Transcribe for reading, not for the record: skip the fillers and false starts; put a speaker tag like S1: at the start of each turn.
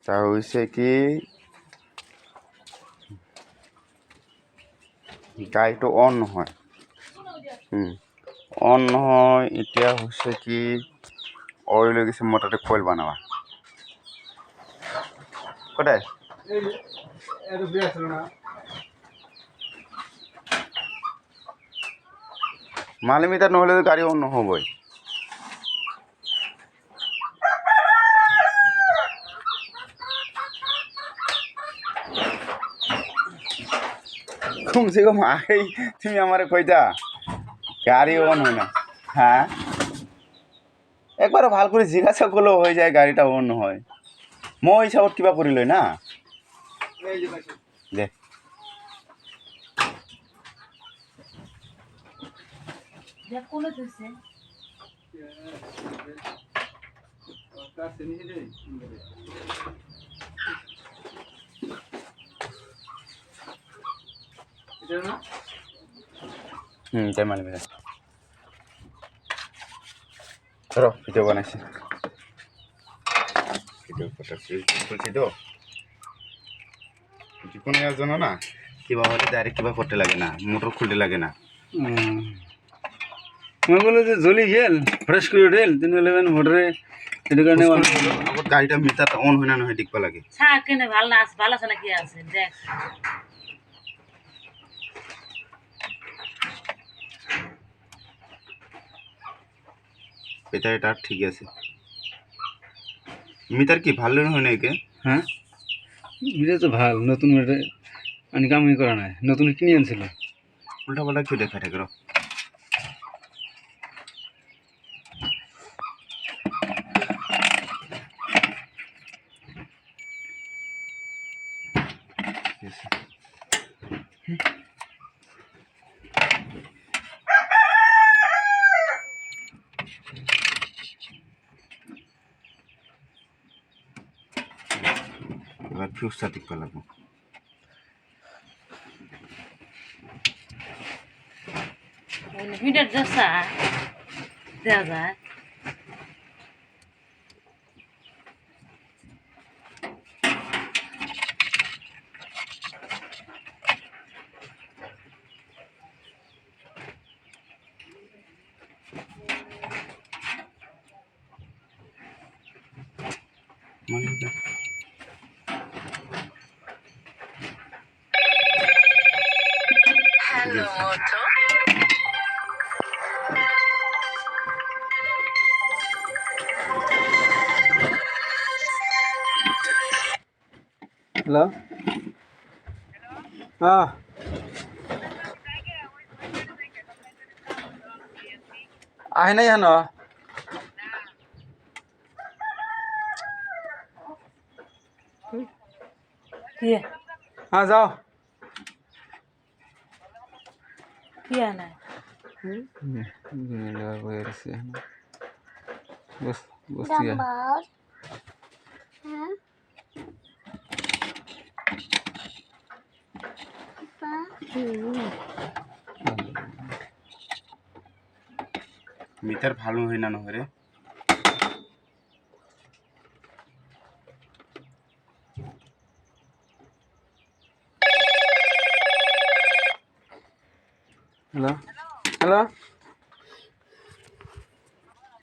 S1: তা হয়েছে কি গাড়িটো অন হয় অন হয় এতিয়া হৈছে কি অইল হৈ গৈছে মটৰটো কইল বনাবা কোথায় মালিমিটার নহলে গাড়ি অন নহবই কমসে কম আগেই তুমি আমারে কইতা গাড়ি অন হয় না হ্যাঁ একবার ভাল করে জিজ্ঞাসা করলেও হয়ে যায় গাড়িটা অন হয় মই হিসাবত কিবা কৰি লয় না দে তাই মালিক ধরো ভিডিও বানাইছি ভিডিও খুলছি তো কোনো জানো না কিবা হলে ডাইরেক্ট কিবা করতে লাগে না মোটর খুলতে লাগে না
S2: মই বলো যে জ্বলি গেল ফ্রেশ করে উঠেল 311 মোটরে এর কারণে
S1: আবার গাড়িটা মিটারটা অন হয় না নহয় দেখবা লাগে
S3: ছাড় কেনে ভালো না ভালো আছে নাকি আছে দেখ
S1: এটা ঠিক আছে মিটার কি ভালো হয় না একে
S2: হ্যাঁ এটা তো ভাল নতুন এটা মানে কামই করা নাই নতুন কিনে আনছিল
S1: উল্টা পাল্টা কেউ দেখা থাকে এবার ফিউজটা ঠিক করে লাগবো
S3: মিটার যাচ্ছে দেওয়া যায়
S2: হ্যালো হ্যাঁ আহে নাই হেন
S3: কি
S2: হ্যাঁ যাও
S3: কি আনা
S1: মিটার ভালো হয় না নহরে